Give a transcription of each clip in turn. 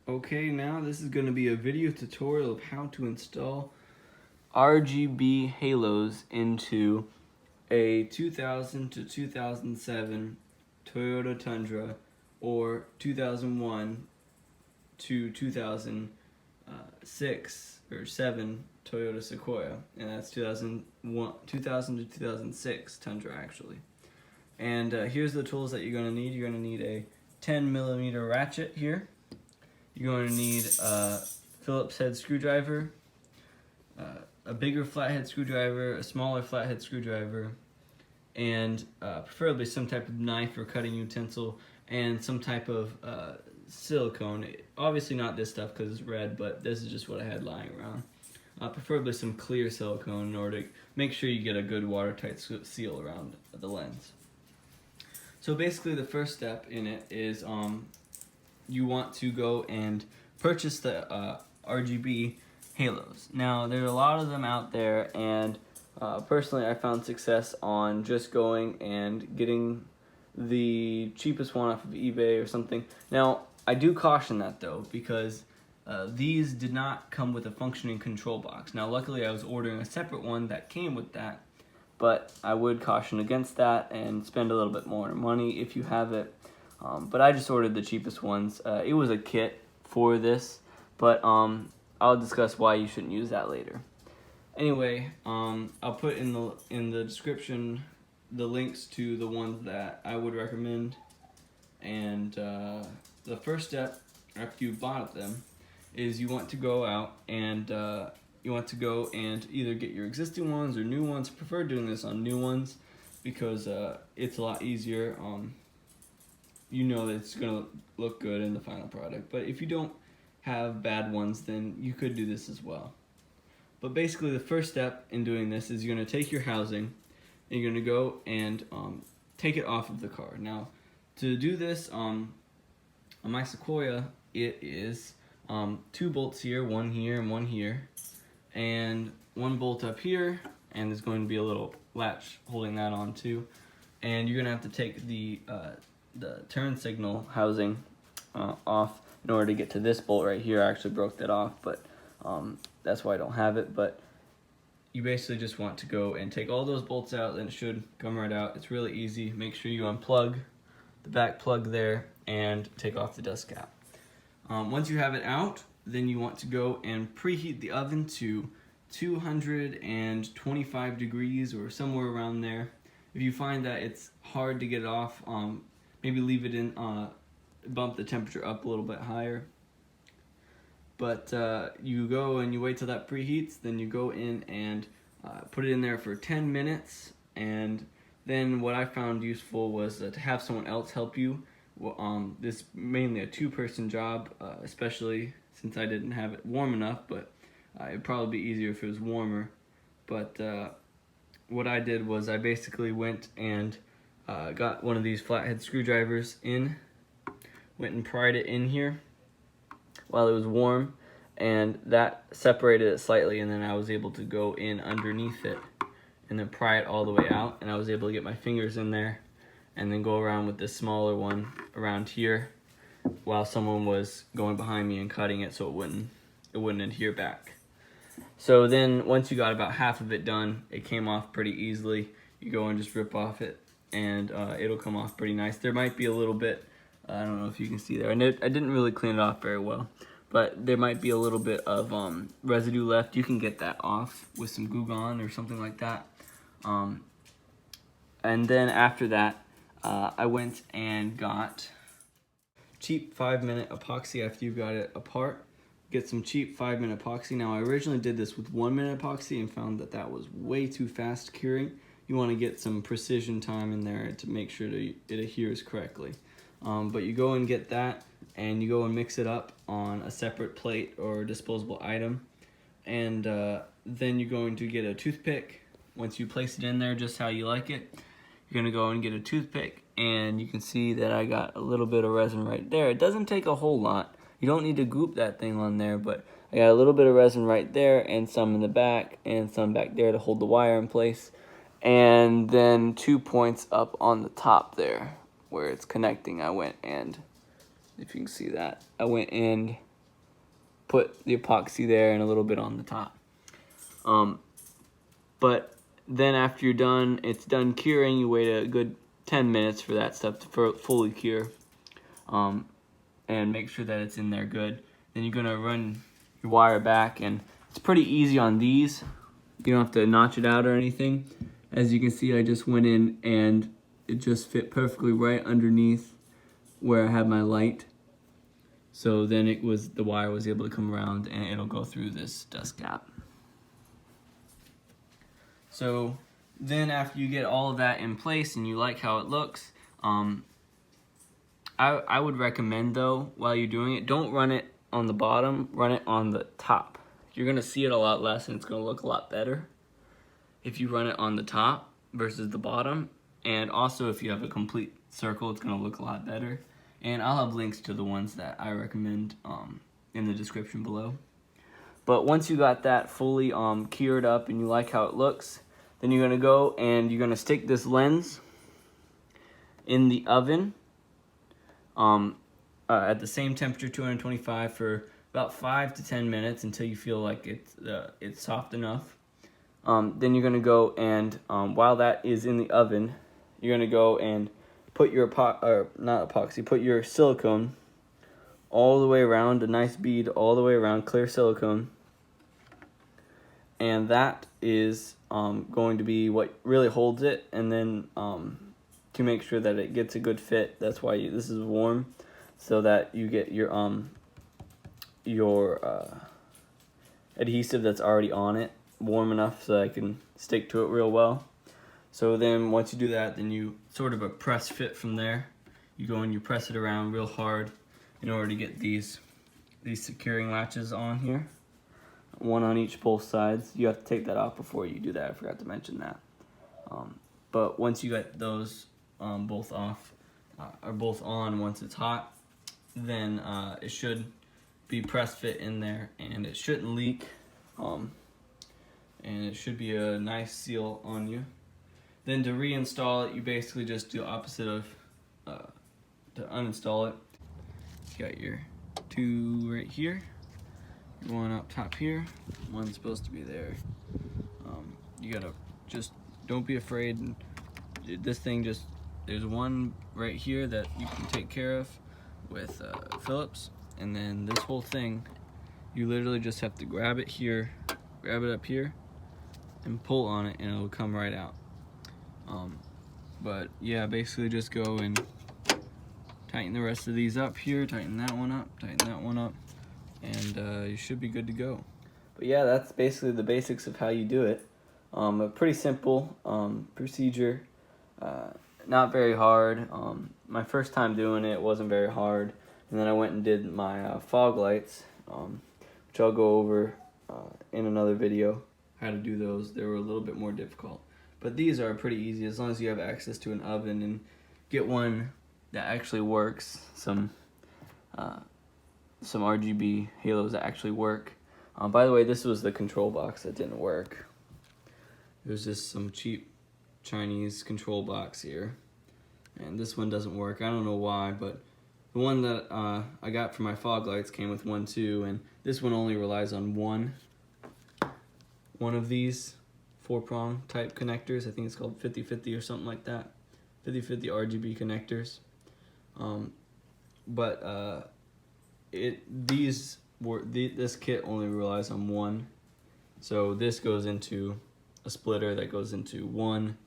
Okay, now this is going to be a video tutorial of how to install RGB halos into a 2000 to 2007 Toyota Tundra or 2001 to 2006 or 7 Toyota Sequoia, and that's 2000 to 2006 Tundra actually. And here's the tools that you're going to need. You're going to need a 10mm ratchet here. You're going to need a Phillips head screwdriver, a bigger flathead screwdriver, a smaller flathead screwdriver, and preferably some type of knife or cutting utensil, and some type of silicone. Obviously not this stuff because it's red, but this is just what I had lying around. Preferably some clear silicone in order to make sure you get a good watertight seal around the lens. So basically the first step in it is you want to go and purchase the RGB halos. Now there are a lot of them out there, and personally I found success on just going and getting the cheapest one off of eBay or something. Now I do caution that though, because these did not come with a functioning control box. Now luckily I was ordering a separate one that came with that, but I would caution against that and spend a little bit more money if you have it. But I just ordered the cheapest ones. It was a kit for this, but I'll discuss why you shouldn't use that later. Anyway, I'll put in the description the links to the ones that I would recommend. And the first step after you bought them is you want to go out and either get your existing ones or new ones. I prefer doing this on new ones because it's a lot easier. You know that it's going to look good in the final product. But if you don't have bad ones, then you could do this as well. But basically the first step in doing this is you're going to take your housing and you're going to go and take it off of the car. Now to do this, on my Sequoia, it is 2 bolts here, one here and one here, and 1 bolt up here, and there's going to be a little latch holding that on too. And you're going to have to take the turn signal housing off in order to get to this bolt right here. I actually broke that off, but that's why I don't have it. But you basically just want to go and take all those bolts out, and it should come right out. It's really easy. Make sure you unplug the back plug there and take off the dust cap. Once you have it out, then you want to go and preheat the oven to 225 degrees or somewhere around there. If you find that it's hard to get it off, maybe leave it in, bump the temperature up a little bit higher. But you go and you wait till that preheats, then you go in and put it in there for 10 minutes. And then what I found useful was to have someone else help you. This is mainly a 2-person job, especially since I didn't have it warm enough, but it'd probably be easier if it was warmer. But what I did was I basically went and got one of these flathead screwdrivers went and pried it in here while it was warm, and that separated it slightly, and then I was able to go in underneath it and then pry it all the way out, and I was able to get my fingers in there and then go around with this smaller one around here while someone was going behind me and cutting it so it wouldn't adhere back. So then once you got about half of it done, it came off pretty easily. You go and just rip off it, and it'll come off pretty nice. There might be a little bit, I don't know if you can see there, I didn't really clean it off very well, but there might be a little bit of residue left. You can get that off with some Goo Gone or something like that. And then after that, I went and got cheap 5-minute epoxy. After you got it apart, get some cheap 5-minute epoxy. Now I originally did this with 1-minute epoxy and found that that was way too fast curing. You want to get some precision time in there to make sure that it adheres correctly. But you go and get that, and you go and mix it up on a separate plate or disposable item, and then you're going to get a toothpick. Once you place it in there just how you like it, you're going to go and get a toothpick, and you can see that I got a little bit of resin right there. It doesn't take a whole lot. You don't need to goop that thing on there, but I got a little bit of resin right there and some in the back and some back there to hold the wire in place, and then 2 points up on the top there where it's connecting. I went and, if you can see that, I went and put the epoxy there and a little bit on the top. But then after you're done, it's done curing, you wait a good 10 minutes for that stuff to fully cure. And make sure that it's in there good. Then you're gonna run your wire back, and it's pretty easy on these. You don't have to notch it out or anything. As you can see, I just went in and it just fit perfectly right underneath where I have my light. So then the wire was able to come around and it'll go through this dust gap. So then after you get all of that in place and you like how it looks, I would recommend though, while you're doing it, don't run it on the bottom, run it on the top. You're gonna see it a lot less and it's gonna look a lot better if you run it on the top versus the bottom. And also if you have a complete circle, it's gonna look a lot better. And I'll have links to the ones that I recommend in the description below. But once you got that fully cured up and you like how it looks, then you're gonna go and you're gonna stick this lens in the oven at the same temperature, 225, for about 5 to 10 minutes until you feel like it's soft enough. Then you're gonna go and while that is in the oven, you're gonna go and put your put your silicone all the way around, a nice bead all the way around, clear silicone, and that is going to be what really holds it. And then to make sure that it gets a good fit, that's why this is warm, so that you get your adhesive that's already on it warm enough so that I can stick to it real well. So then once you do that, then you sort of a press fit from there. You go and you press it around real hard in order to get these securing latches on here. One on both sides. You have to take that off before you do that. I forgot to mention that. But once you get those both off, or both on once it's hot, then it should be press fit in there and it shouldn't leak. And it should be a nice seal on you. Then to reinstall it, you basically just do opposite of to uninstall it. You got your two right here, one up top here, one's supposed to be there. You gotta just don't be afraid. This thing there's one right here that you can take care of with Phillips, and then this whole thing, you literally just have to grab it here, grab it up here, and pull on it, and it'll come right out. But yeah, basically just go and tighten the rest of these up here, tighten that one up, tighten that one up, and you should be good to go. But yeah, that's basically the basics of how you do it. A pretty simple procedure, not very hard. My first time doing it wasn't very hard, and then I went and did my fog lights, which I'll go over in another video, how to do those. They were a little bit more difficult. But these are pretty easy as long as you have access to an oven and get one that actually works. Some RGB halos that actually work. By the way, this was the control box that didn't work. It was just some cheap Chinese control box here. And this one doesn't work. I don't know why, but the one that I got for my fog lights came with one too, and this one only relies on one of these 4-prong type connectors. I think it's called 50-50 or something like that. 50-50 RGB connectors. This kit only relies on one. So this goes into a splitter that goes into one,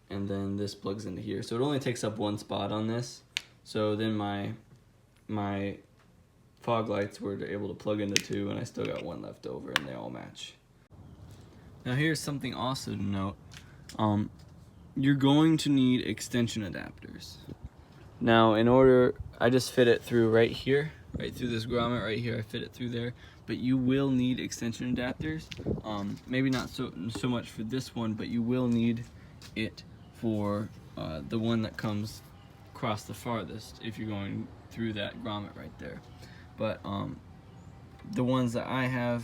and then this plugs into here. So it only takes up one spot on this. So then my fog lights were able to plug into two, and I still got one left over, and they all match. Now here's something also to note. You're going to need extension adapters. Now I just fit it through right here, right through this grommet right here, I fit it through there, but you will need extension adapters. Maybe not so much for this one, but you will need it for the one that comes across the farthest if you're going through that grommet right there. But the ones that I have,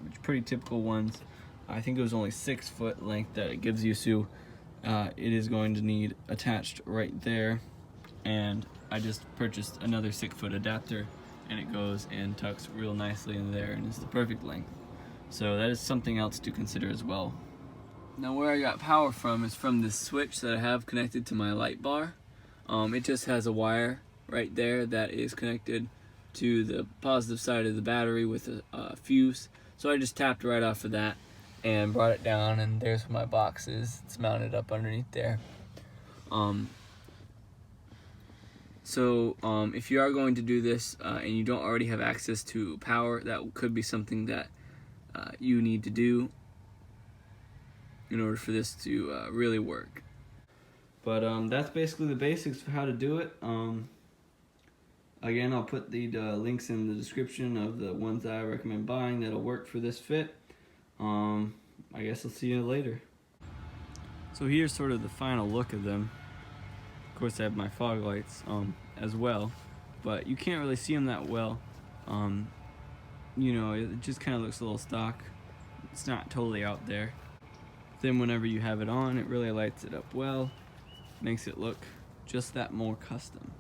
which are pretty typical ones, I think it was only 6 foot length that it gives you, so it is going to need attached right there. And I just purchased another 6 foot adapter and it goes and tucks real nicely in there, and it's the perfect length. So that is something else to consider as well. Now where I got power from is from this switch that I have connected to my light bar. It just has a wire right there that is connected to the positive side of the battery with a fuse. So I just tapped right off of that and brought it down, and there's where my box is. It's mounted up underneath there. If you are going to do this and you don't already have access to power, that could be something that you need to do in order for this to really work. But that's basically the basics for how to do it. Again, I'll put the links in the description of the ones that I recommend buying that'll work for this fit. I guess I'll see you later. So here's sort of the final look of them. Of course I have my fog lights as well, but you can't really see them that well. You know, it just kind of looks a little stock. It's not totally out there. Then whenever you have it on, it really lights it up well, makes it look just that more custom.